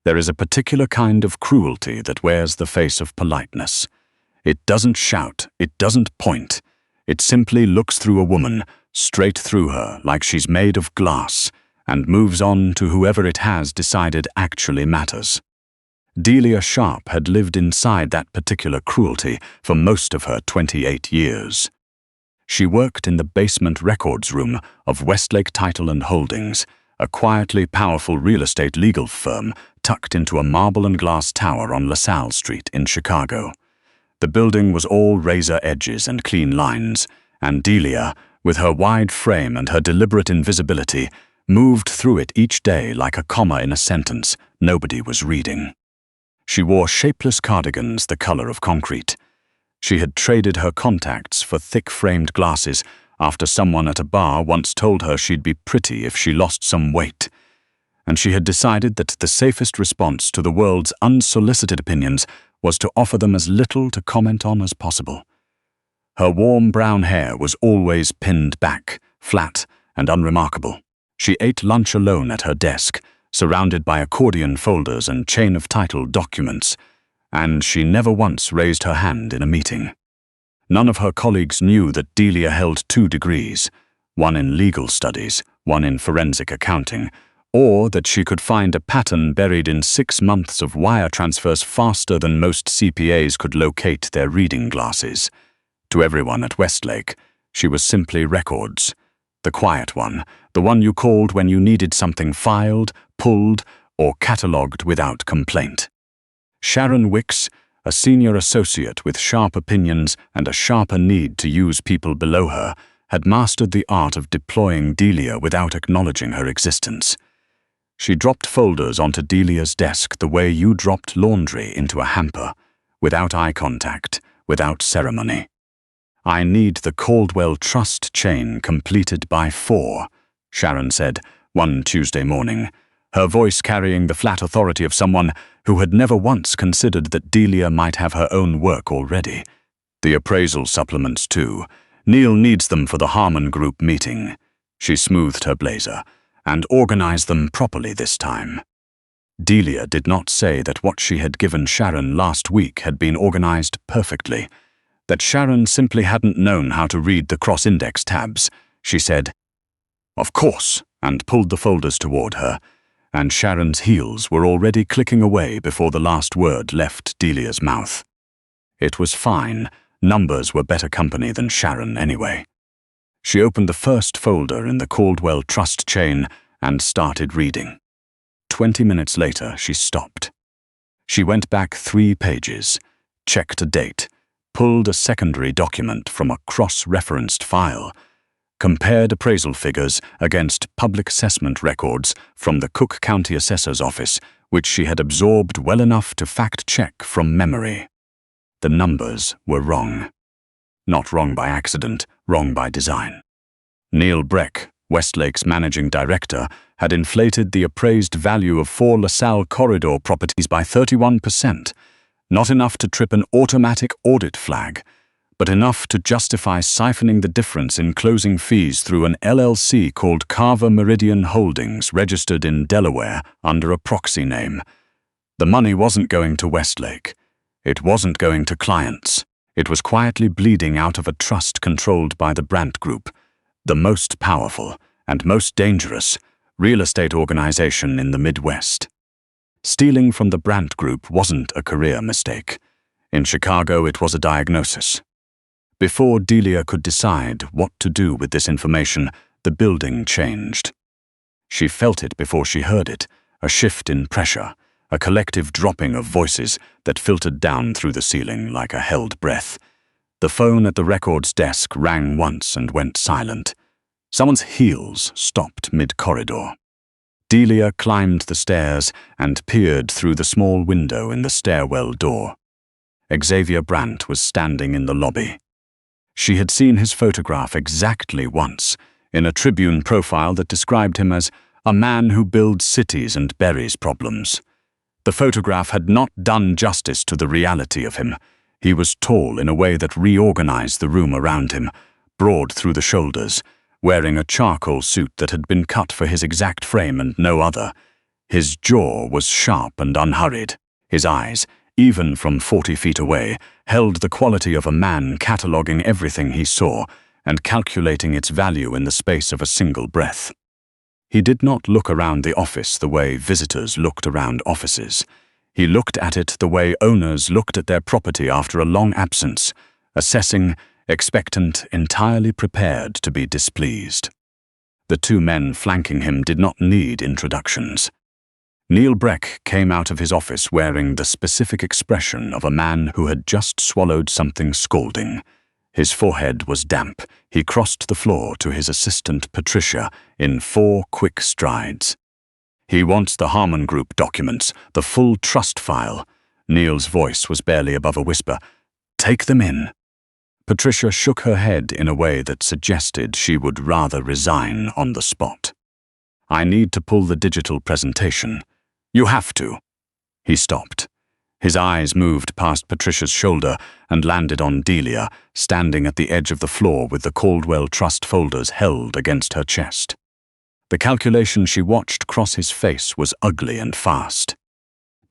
There is a particular kind of cruelty that wears the face of politeness. It doesn't shout, it doesn't point. It simply looks through a woman, straight through her, like she's made of glass, and moves on to whoever it has decided actually matters. Delia Sharpe had lived inside that particular cruelty for most of her 28 years. She worked in the basement records room of Westlake Title Holdings, a quietly powerful real estate legal firm tucked into a marble and glass tower on LaSalle Street in Chicago. The building was all razor edges and clean lines, and Delia, with her wide frame and her deliberate invisibility, moved through it each day like a comma in a sentence nobody was reading. She wore shapeless cardigans the color of concrete. She had traded her contacts for thick-framed glasses after someone at a bar once told her she'd be pretty if she lost some weight. And she had decided that the safest response to the world's unsolicited opinions was to offer them as little to comment on as possible. Her warm brown hair was always pinned back, flat and unremarkable. She ate lunch alone at her desk, surrounded by accordion folders and chain of title documents, and she never once raised her hand in a meeting. None of her colleagues knew that Delia held 2 degrees, one in legal studies, one in forensic accounting, or that she could find a pattern buried in 6 months of wire transfers faster than most CPAs could locate their reading glasses. To everyone at Westlake, she was simply records. The quiet one, the one you called when you needed something filed, pulled, or catalogued without complaint. Sharon Wicks, a senior associate with sharp opinions and a sharper need to use people below her, had mastered the art of deploying Delia without acknowledging her existence. She dropped folders onto Delia's desk the way you dropped laundry into a hamper, without eye contact, without ceremony. "I need the Caldwell Trust chain completed by 4, Sharon said one Tuesday morning, her voice carrying the flat authority of someone who had never once considered that Delia might have her own work already. "The appraisal supplements, too. Neil needs them for the Harmon Group meeting." She smoothed her blazer, "and organized them properly this time." Delia did not say that what she had given Sharon last week had been organized perfectly, that Sharon simply hadn't known how to read the cross-index tabs. She said, "Of course," and pulled the folders toward her, and Sharon's heels were already clicking away before the last word left Delia's mouth. It was fine. Numbers were better company than Sharon anyway. She opened the first folder in the Caldwell Trust chain and started reading. 20 minutes later, she stopped. She went back 3 pages, checked a date, pulled a secondary document from a cross-referenced file, compared appraisal figures against public assessment records from the Cook County Assessor's Office, which she had absorbed well enough to fact-check from memory. The numbers were wrong. Not wrong by accident, wrong by design. Neil Breck, Westlake's managing director, had inflated the appraised value of 4 LaSalle corridor properties by 31%, not enough to trip an automatic audit flag, but enough to justify siphoning the difference in closing fees through an LLC called Carver Meridian Holdings, registered in Delaware under a proxy name. The money wasn't going to Westlake. It wasn't going to clients. It was quietly bleeding out of a trust controlled by the Brandt Group, the most powerful and most dangerous real estate organization in the Midwest. Stealing from the Brandt Group wasn't a career mistake. In Chicago, it was a diagnosis. Before Delia could decide what to do with this information, the building changed. She felt it before she heard it, a shift in pressure, a collective dropping of voices that filtered down through the ceiling like a held breath. The phone at the records desk rang once and went silent. Someone's heels stopped mid-corridor. Delia climbed the stairs and peered through the small window in the stairwell door. Xavier Brandt was standing in the lobby. She had seen his photograph exactly once, in a Tribune profile that described him as a man who builds cities and buries problems. The photograph had not done justice to the reality of him. He was tall in a way that reorganized the room around him, broad through the shoulders, wearing a charcoal suit that had been cut for his exact frame and no other. His jaw was sharp and unhurried. His eyes, even from 40 feet away, held the quality of a man cataloguing everything he saw and calculating its value in the space of a single breath. He did not look around the office the way visitors looked around offices. He looked at it the way owners looked at their property after a long absence, assessing, expectant, entirely prepared to be displeased. The two men flanking him did not need introductions. Neil Breck came out of his office wearing the specific expression of a man who had just swallowed something scalding. His forehead was damp. He crossed the floor to his assistant Patricia in 4 quick strides. "He wants the Harmon Group documents, the full trust file." Neil's voice was barely above a whisper. "Take them in." Patricia shook her head in a way that suggested she would rather resign on the spot. "I need to pull the digital presentation." "You have to." He stopped. His eyes moved past Patricia's shoulder and landed on Delia, standing at the edge of the floor with the Caldwell Trust folders held against her chest. The calculation she watched cross his face was ugly and fast.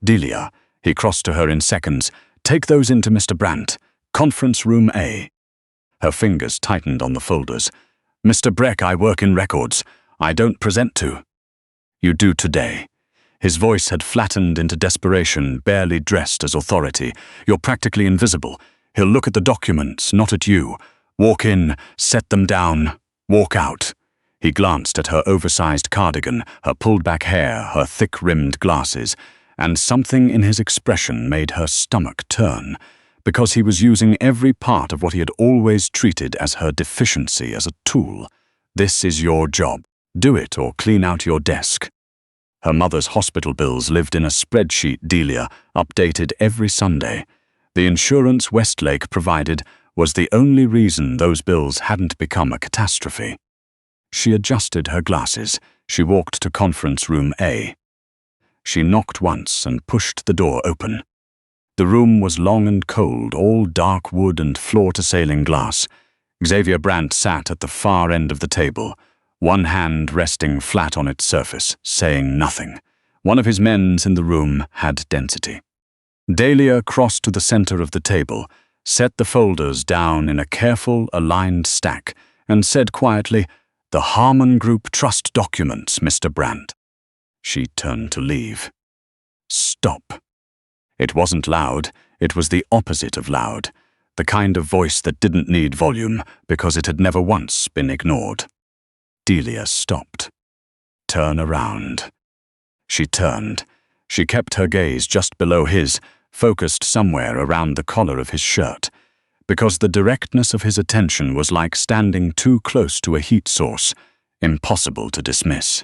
"Delia," he crossed to her in seconds, "take those into Mr. Brandt, conference room A." Her fingers tightened on the folders. "Mr. Breck, I work in records. I don't present to." "You do today." His voice had flattened into desperation, barely dressed as authority. "You're practically invisible. He'll look at the documents, not at you. Walk in, set them down, walk out." He glanced at her oversized cardigan, her pulled-back hair, her thick-rimmed glasses, and something in his expression made her stomach turn, because he was using every part of what he had always treated as her deficiency as a tool. "This is your job. Do it or clean out your desk." Her mother's hospital bills lived in a spreadsheet Delia updated every Sunday. The insurance Westlake provided was the only reason those bills hadn't become a catastrophe. She adjusted her glasses. She walked to conference room A. She knocked once and pushed the door open. The room was long and cold, all dark wood and floor-to-ceiling glass. Xavier Brandt sat at the far end of the table, one hand resting flat on its surface, saying nothing. One of his men in the room had density. Delia crossed to the center of the table, set the folders down in a careful, aligned stack, and said quietly, "The Harmon Group trust documents, Mr. Brandt." She turned to leave. "Stop." It wasn't loud, it was the opposite of loud, the kind of voice that didn't need volume because it had never once been ignored. Delia stopped. "Turn around." She turned. She kept her gaze just below his, focused somewhere around the collar of his shirt, because the directness of his attention was like standing too close to a heat source, impossible to dismiss.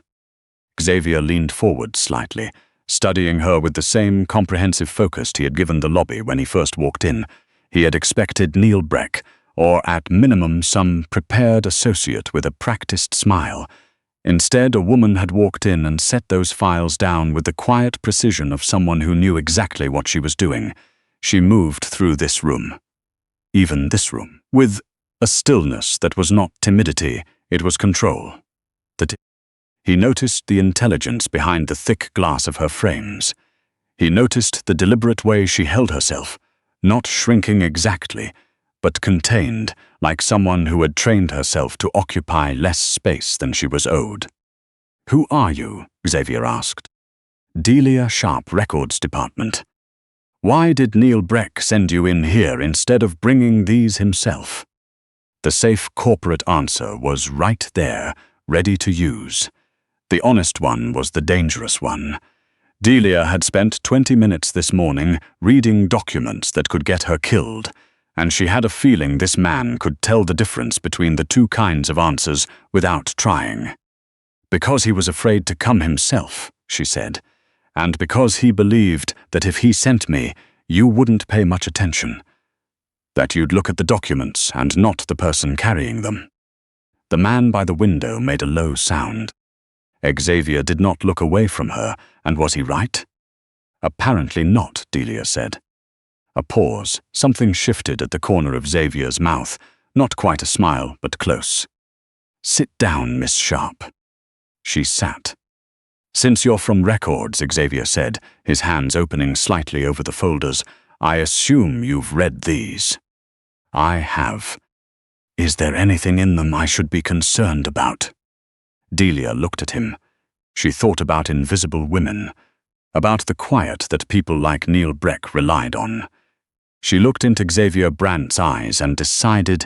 Xavier leaned forward slightly, studying her with the same comprehensive focus he had given the lobby when he first walked in. He had expected Neil Breck, or at minimum some prepared associate with a practiced smile. Instead, a woman had walked in and set those files down with the quiet precision of someone who knew exactly what she was doing. She moved through this room, even this room, with a stillness that was not timidity, it was control. He noticed the intelligence behind the thick glass of her frames. He noticed the deliberate way she held herself, not shrinking exactly, but contained, like someone who had trained herself to occupy less space than she was owed. "Who are you?" Xavier asked. "Delia Sharpe, Records Department." "Why did Neil Breck send you in here instead of bringing these himself?" The safe corporate answer was right there, ready to use. The honest one was the dangerous one. Delia had spent 20 minutes this morning reading documents that could get her killed, and she had a feeling this man could tell the difference between the two kinds of answers without trying. "Because he was afraid to come himself," she said, "and because he believed that if he sent me, you wouldn't pay much attention. That you'd look at the documents and not the person carrying them." The man by the window made a low sound. Xavier did not look away from her, and was he right? "Apparently not," Delia said. A pause. Something shifted at the corner of Xavier's mouth, not quite a smile, but close. "Sit down, Miss Sharpe." She sat. "Since you're from Records," Xavier said, his hands opening slightly over the folders, "I assume you've read these." "I have. Is there anything in them I should be concerned about?" Delia looked at him. She thought about invisible women, about the quiet that people like Neil Breck relied on. She looked into Xavier Brandt's eyes and decided,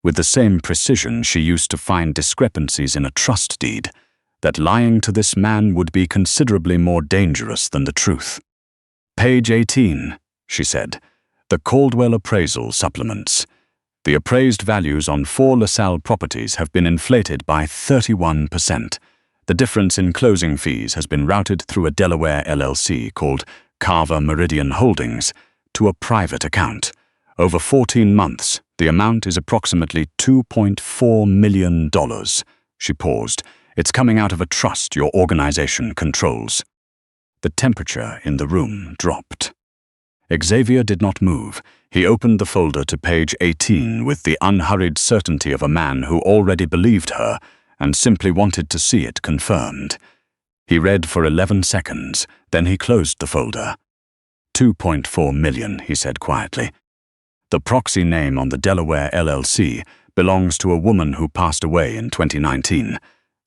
with the same precision she used to find discrepancies in a trust deed, that lying to this man would be considerably more dangerous than the truth. "Page 18, she said. "The Caldwell appraisal supplements. The appraised values on 4 LaSalle properties have been inflated by 31%. The difference in closing fees has been routed through a Delaware LLC called Carver Meridian Holdings to a private account. Over 14 months, the amount is approximately $2.4 million. She paused. "It's coming out of a trust your organization controls." The temperature in the room dropped. Xavier did not move. He opened the folder to page 18 with the unhurried certainty of a man who already believed her and simply wanted to see it confirmed. He read for 11 seconds, then he closed the folder. $2.4 million, he said quietly. "The proxy name on the Delaware LLC belongs to a woman who passed away in 2019.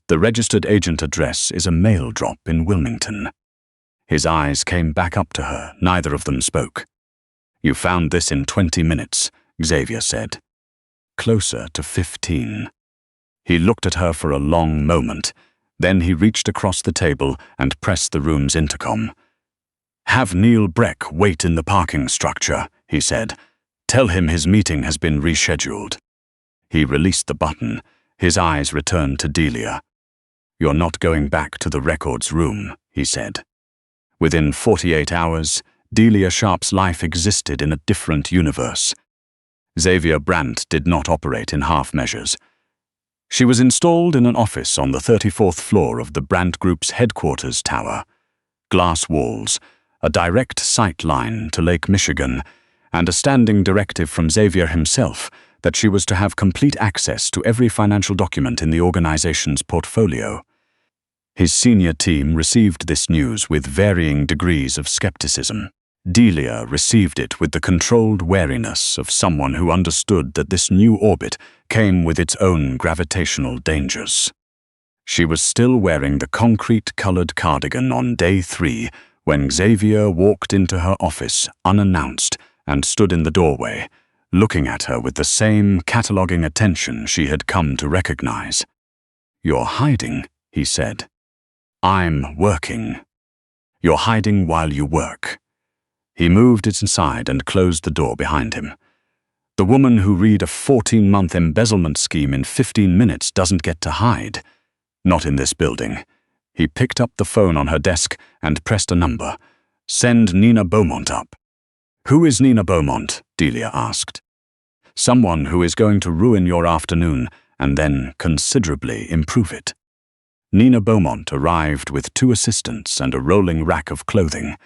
The registered agent address is a mail drop in Wilmington." His eyes came back up to her. Neither of them spoke. "You found this in 20 minutes, Xavier said. "Closer to 15. He looked at her for a long moment. Then he reached across the table and pressed the room's intercom. "Have Neil Breck wait in the parking structure," he said. "Tell him his meeting has been rescheduled." He released the button. His eyes returned to Delia. "You're not going back to the Records room," he said. Within 48 hours, Delia Sharpe's life existed in a different universe. Xavier Brandt did not operate in half measures. She was installed in an office on the 34th floor of the Brandt Group's headquarters tower. Glass walls, a direct sight line to Lake Michigan, and a standing directive from Xavier himself that she was to have complete access to every financial document in the organization's portfolio. His senior team received this news with varying degrees of skepticism. Delia received it with the controlled wariness of someone who understood that this new orbit came with its own gravitational dangers. She was still wearing the concrete-colored cardigan on day 3 when Xavier walked into her office unannounced and stood in the doorway, looking at her with the same cataloging attention she had come to recognize. "You're hiding," he said. "I'm working." "You're hiding while you work." He moved inside and closed the door behind him. "The woman who read a 14-month embezzlement scheme in 15 minutes doesn't get to hide. Not in this building." He picked up the phone on her desk and pressed a number. "Send Nina Beaumont up." "Who is Nina Beaumont?" Delia asked. "Someone who is going to ruin your afternoon and then considerably improve it." Nina Beaumont arrived with 2 assistants and a rolling rack of clothing.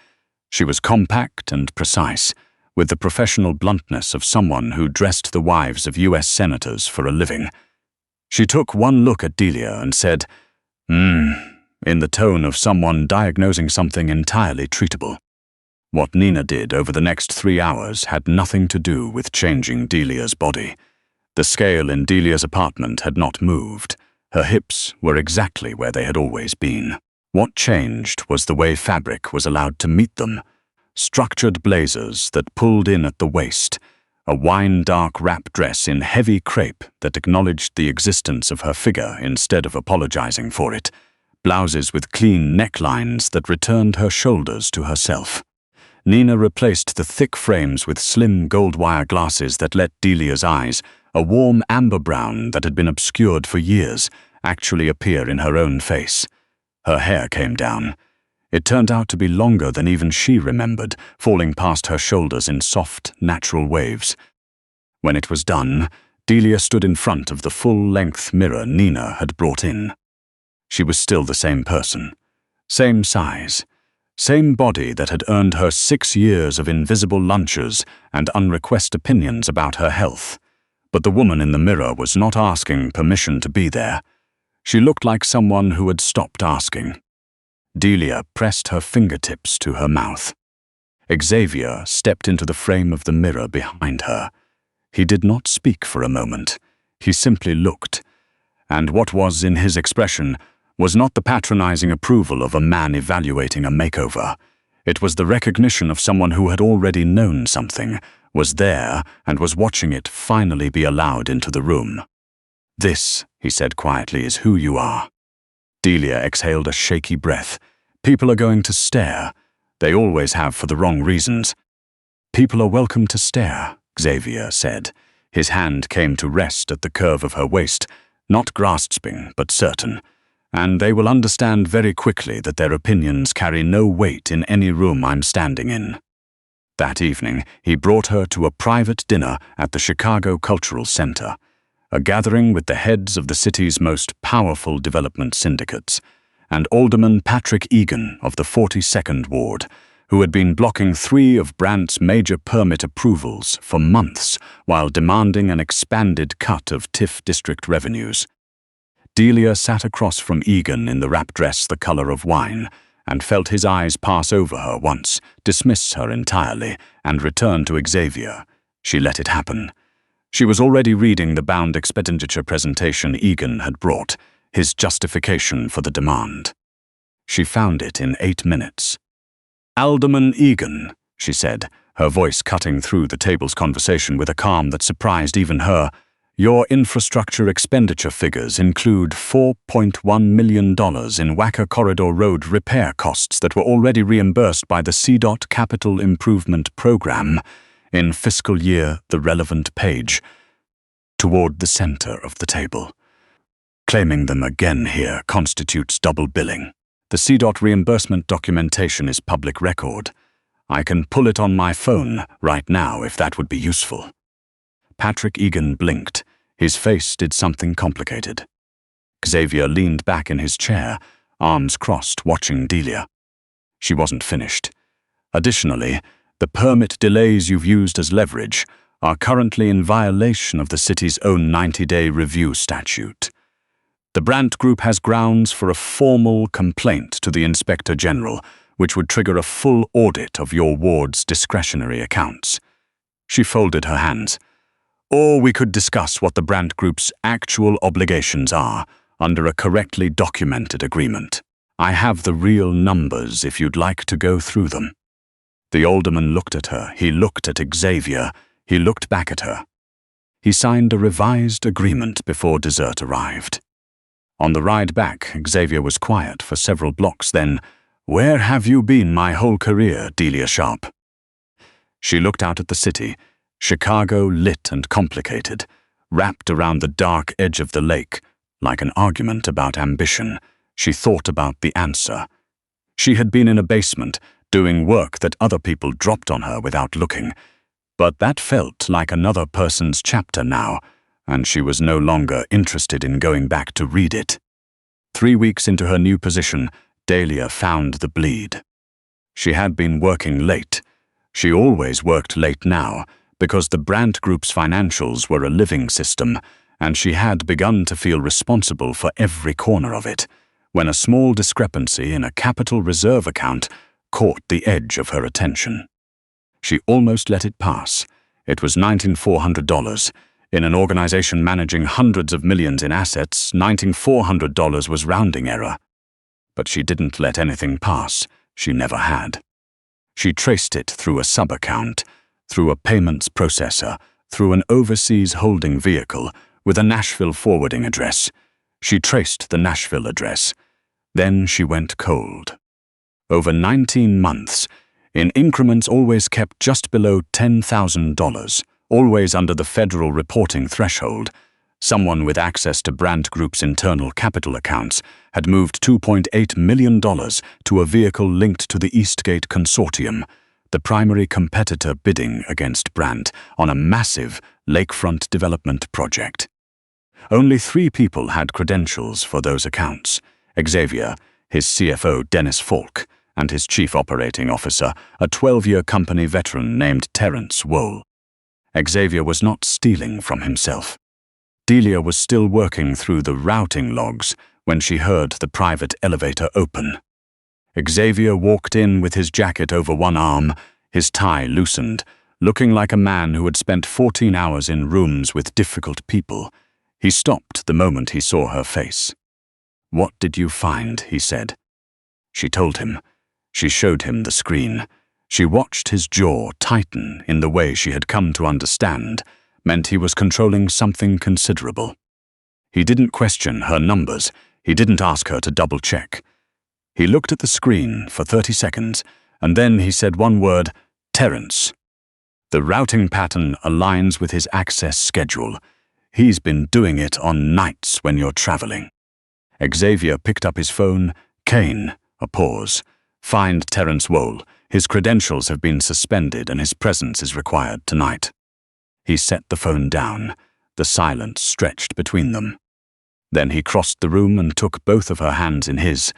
She was compact and precise, with the professional bluntness of someone who dressed the wives of U.S. senators for a living. She took one look at Delia and said, in the tone of someone diagnosing something entirely treatable. What Nina did over the next 3 hours had nothing to do with changing Delia's body. The scale in Delia's apartment had not moved. Her hips were exactly where they had always been. What changed was the way fabric was allowed to meet them. Structured blazers that pulled in at the waist, a wine-dark wrap dress in heavy crepe that acknowledged the existence of her figure instead of apologizing for it, blouses with clean necklines that returned her shoulders to herself. Nina replaced the thick frames with slim gold wire glasses that let Delia's eyes, a warm amber brown that had been obscured for years, actually appear in her own face. Her hair came down. It turned out to be longer than even she remembered, falling past her shoulders in soft, natural waves. When it was done, Delia stood in front of the full-length mirror Nina had brought in. She was still the same person. Same size. Same body that had earned her 6 years of invisible lunches and unrequested opinions about her health. But the woman in the mirror was not asking permission to be there. She looked like someone who had stopped asking. Delia pressed her fingertips to her mouth. Xavier stepped into the frame of the mirror behind her. He did not speak for a moment. He simply looked. And what was in his expression was not the patronizing approval of a man evaluating a makeover. It was the recognition of someone who had already known something, was there, and was watching it finally be allowed into the room. "This," he said quietly, "is who you are." Delia exhaled a shaky breath. "People are going to stare. They always have for the wrong reasons." "People are welcome to stare," Xavier said. His hand came to rest at the curve of her waist, not grasping, but certain. "And they will understand very quickly that their opinions carry no weight in any room I'm standing in." That evening, he brought her to a private dinner at the Chicago Cultural Center, a gathering with the heads of the city's most powerful development syndicates, and Alderman Patrick Egan of the 42nd Ward, who had been blocking 3 of Brandt's major permit approvals for months while demanding an expanded cut of TIF district revenues. Delia sat across from Egan in the wrap dress the color of wine, and felt his eyes pass over her once, dismiss her entirely, and return to Xavier. She let it happen. She was already reading the bound expenditure presentation Egan had brought, his justification for the demand. She found it in 8 minutes. "Alderman Egan," she said, her voice cutting through the table's conversation with a calm that surprised even her, "your infrastructure expenditure figures include $4.1 million in Wacker Corridor Road repair costs that were already reimbursed by the CDOT Capital Improvement Program in fiscal year the relevant page, toward the center of the table. Claiming them again here constitutes double billing. The CDOT reimbursement documentation is public record. I can pull it on my phone right now if that would be useful." Patrick Egan blinked. His face did something complicated. Xavier leaned back in his chair, arms crossed, watching Delia. She wasn't finished. "Additionally, the permit delays you've used as leverage are currently in violation of the city's own 90-day review statute. The Brandt Group has grounds for a formal complaint to the Inspector General, which would trigger a full audit of your ward's discretionary accounts." She folded her hands. "Or we could discuss what the Brandt Group's actual obligations are under a correctly documented agreement. I have the real numbers if you'd like to go through them." The alderman looked at her. He looked at Xavier. He looked back at her. He signed a revised agreement before dessert arrived. On the ride back, Xavier was quiet for several blocks, then, "Where have you been my whole career, Delia Sharpe?" She looked out at the city, Chicago lit and complicated, wrapped around the dark edge of the lake, like an argument about ambition. She thought about the answer. She had been in a basement, doing work that other people dropped on her without looking, but that felt like another person's chapter now, and she was no longer interested in going back to read it. 3 weeks into her new position, Delia found the bleed. She had been working late. She always worked late now, because the Brandt Group's financials were a living system, and she had begun to feel responsible for every corner of it, when a small discrepancy in a capital reserve account caught the edge of her attention. She almost let it pass. It was $19,400. In an organization managing hundreds of millions in assets, $19,400 was rounding error. But she didn't let anything pass. She never had. She traced it through a sub-account, through a payments processor, through an overseas holding vehicle, with a Nashville forwarding address. She traced the Nashville address. Then she went cold. Over 19 months, in increments always kept just below $10,000, always under the federal reporting threshold, someone with access to Brandt Group's internal capital accounts had moved $2.8 million to a vehicle linked to the Eastgate Consortium, the primary competitor bidding against Brandt on a massive lakefront development project. Only 3 people had credentials for those accounts: Xavier, his CFO Dennis Falk, and his chief operating officer, a 12-year company veteran named Terrence Wohl. Xavier was not stealing from himself. Delia was still working through the routing logs when she heard the private elevator open. Xavier walked in with his jacket over one arm, his tie loosened, looking like a man who had spent 14 hours in rooms with difficult people. He stopped the moment he saw her face. "What did you find?" he said. She told him. She showed him the screen. She watched his jaw tighten in the way she had come to understand meant he was controlling something considerable. He didn't question her numbers. He didn't ask her to double-check. He looked at the screen for 30 seconds, and then he said one word, "Terence." The routing pattern aligns with his access schedule. He's been doing it on nights when you're traveling. Xavier picked up his phone. "Kane," a pause. "Find Terence Wohl. His credentials have been suspended and his presence is required tonight." He set the phone down. The silence stretched between them. Then he crossed the room and took both of her hands in his,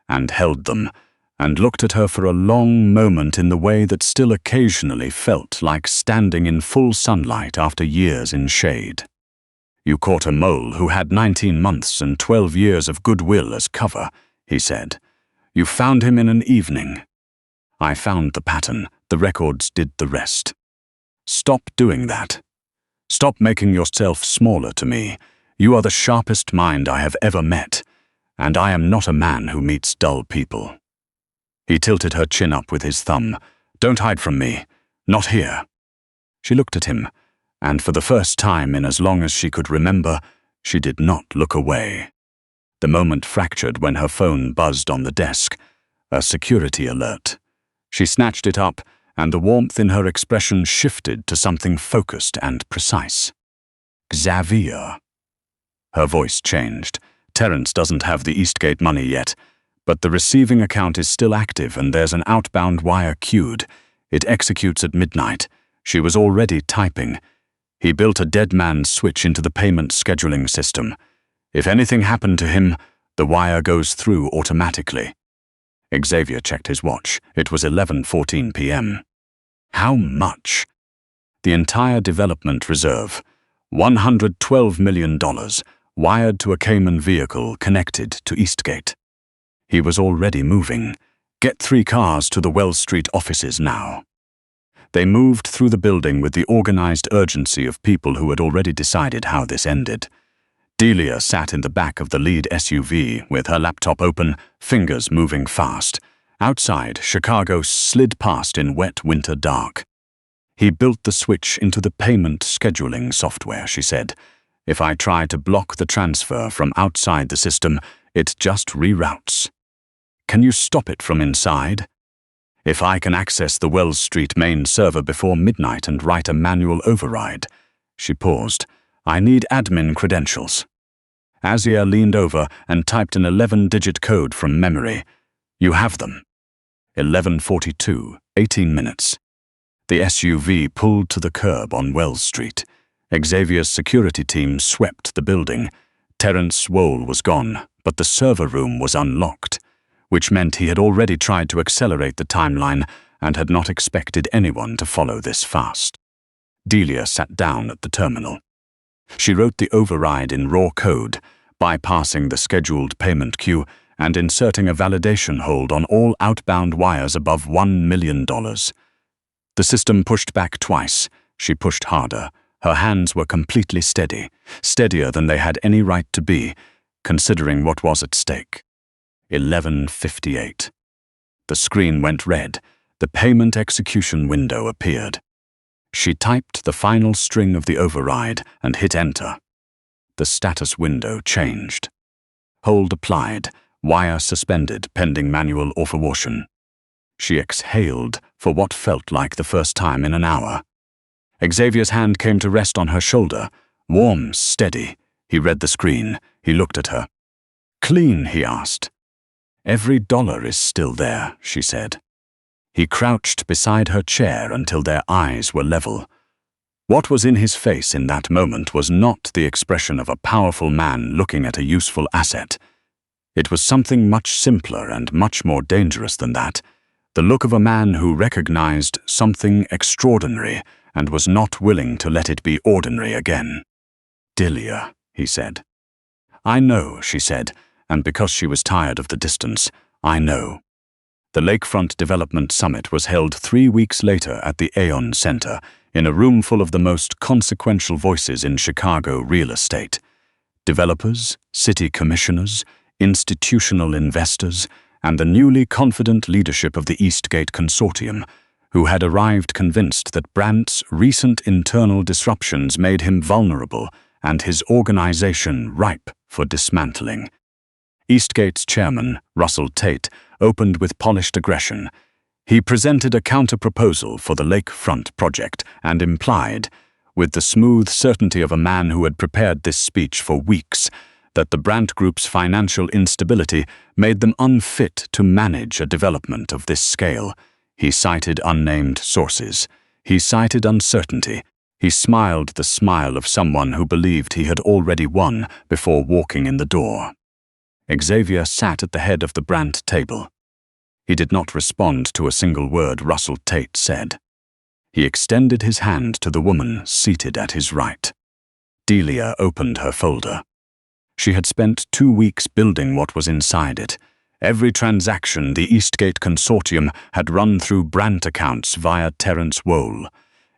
and held them, and looked at her for a long moment in the way that still occasionally felt like standing in full sunlight after years in shade. "You caught a mole who had 19 months and 12 years of goodwill as cover," he said. "You found him in an evening." "I found the pattern. The records did the rest." "Stop doing that. Stop making yourself smaller to me. You are the sharpest mind I have ever met, and I am not a man who meets dull people." He tilted her chin up with his thumb. "Don't hide from me. Not here." She looked at him, and for the first time in as long as she could remember, she did not look away. The moment fractured when her phone buzzed on the desk, a security alert. She snatched it up, and the warmth in her expression shifted to something focused and precise. "Xavier." Her voice changed. "Terence doesn't have the Eastgate money yet, but the receiving account is still active and there's an outbound wire queued. It executes at midnight. She was already typing. He built a dead man's switch into the payment scheduling system. If anything happened to him, the wire goes through automatically." Xavier checked his watch. It was 11:14 p.m. "How much?" "The entire development reserve. $112 million, wired to a Cayman vehicle connected to Eastgate." He was already moving. "Get 3 cars to the Wells Street offices now." They moved through the building with the organized urgency of people who had already decided how this ended. Delia sat in the back of the lead SUV with her laptop open, fingers moving fast. Outside, Chicago slid past in wet winter dark. "He built the switch into the payment scheduling software," she said. "If I try to block the transfer from outside the system, it just reroutes." "Can you stop it from inside?" "If I can access the Wells Street main server before midnight and write a manual override." She paused. "I need admin credentials." Azia leaned over and typed an 11-digit code from memory. "You have them." 11:42, 18 minutes. The SUV pulled to the curb on Wells Street. Xavier's security team swept the building. Terence Wohl was gone, but the server room was unlocked, which meant he had already tried to accelerate the timeline and had not expected anyone to follow this fast. Delia sat down at the terminal. She wrote the override in raw code, bypassing the scheduled payment queue and inserting a validation hold on all outbound wires above $1 million. The system pushed back twice. She pushed harder. Her hands were completely steady, steadier than they had any right to be, considering what was at stake. 11:58. The screen went red. The payment execution window appeared. She typed the final string of the override and hit enter. The status window changed. Hold applied, wire suspended pending manual authorization. She exhaled for what felt like the first time in an hour. Xavier's hand came to rest on her shoulder. Warm, steady. He read the screen. He looked at her. "Clean?" he asked. "Every dollar is still there," she said. He crouched beside her chair until their eyes were level. What was in his face in that moment was not the expression of a powerful man looking at a useful asset. It was something much simpler and much more dangerous than that. The look of a man who recognized something extraordinary and was not willing to let it be ordinary again. "Delia," he said. "I know," she said, and because she was tired of the distance, "I know." The Lakefront Development Summit was held 3 weeks later at the Aon Center, in a room full of the most consequential voices in Chicago real estate. Developers, city commissioners, institutional investors, and the newly confident leadership of the Eastgate Consortium, who had arrived convinced that Brandt's recent internal disruptions made him vulnerable and his organization ripe for dismantling. Eastgate's chairman, Russell Tate, opened with polished aggression. He presented a counter-proposal for the Lakefront project and implied, with the smooth certainty of a man who had prepared this speech for weeks, that the Brandt Group's financial instability made them unfit to manage a development of this scale. He cited unnamed sources. He cited uncertainty. He smiled the smile of someone who believed he had already won before walking in the door. Xavier sat at the head of the Brandt table. He did not respond to a single word Russell Tate said. He extended his hand to the woman seated at his right. Delia opened her folder. She had spent 2 weeks building what was inside it. Every transaction the Eastgate Consortium had run through Brandt accounts via Terence Wohl.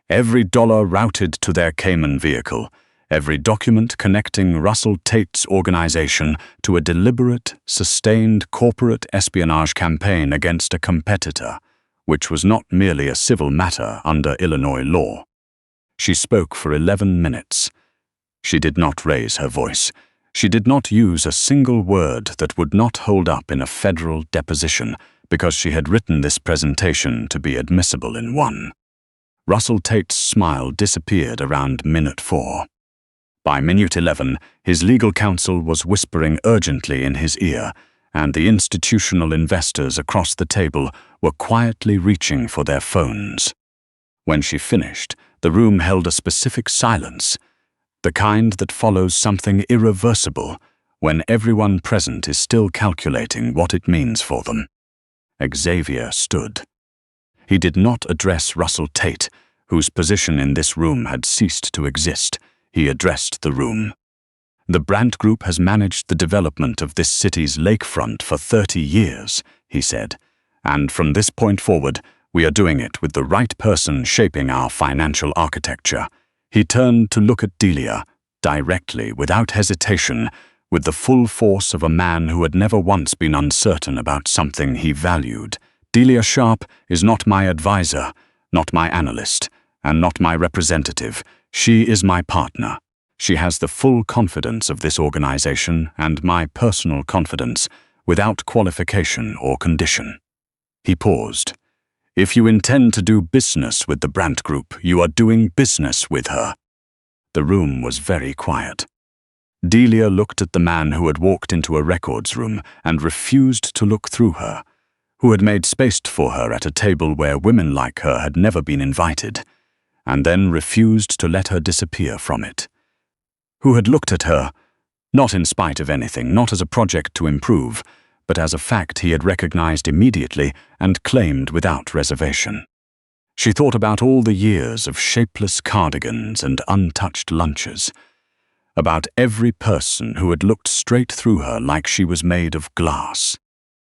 Every dollar routed to their Cayman vehicle. Every document connecting Russell Tate's organization to a deliberate, sustained corporate espionage campaign against a competitor, which was not merely a civil matter under Illinois law. She spoke for 11 minutes. She did not raise her voice. She did not use a single word that would not hold up in a federal deposition because she had written this presentation to be admissible in one. Russell Tate's smile disappeared around minute 4. By minute 11, his legal counsel was whispering urgently in his ear, and the institutional investors across the table were quietly reaching for their phones. When she finished, the room held a specific silence, the kind that follows something irreversible when everyone present is still calculating what it means for them. Xavier stood. He did not address Russell Tate, whose position in this room had ceased to exist. He addressed the room. The Brandt Group has managed the development of this city's lakefront for 30 years, he said, and from this point forward, we are doing it with the right person shaping our financial architecture. He turned to look at Delia, directly, without hesitation, with the full force of a man who had never once been uncertain about something he valued. Delia Sharpe is not my advisor, not my analyst, and not my representative. She is my partner. She has the full confidence of this organization and my personal confidence, without qualification or condition. He paused. If you intend to do business with the Brandt Group, you are doing business with her. The room was very quiet. Delia looked at the man who had walked into a records room and refused to look through her, who had made space for her at a table where women like her had never been invited, and then refused to let her disappear from it, who had looked at her, not in spite of anything, not as a project to improve, but as a fact he had recognized immediately and claimed without reservation. She thought about all the years of shapeless cardigans and untouched lunches, about every person who had looked straight through her like she was made of glass.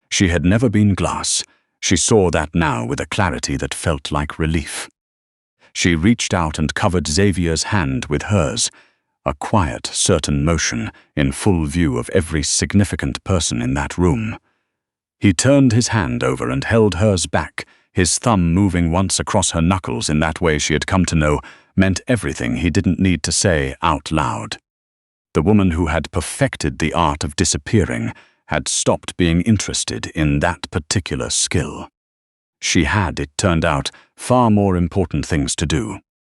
She had never been glass. She saw that now with a clarity that felt like relief. She reached out and covered Xavier's hand with hers, a quiet, certain motion in full view of every significant person in that room. He turned his hand over and held hers back, his thumb moving once across her knuckles in that way she had come to know meant everything he didn't need to say out loud. The woman who had perfected the art of disappearing had stopped being interested in that particular skill. She had, it turned out, far more important things to do.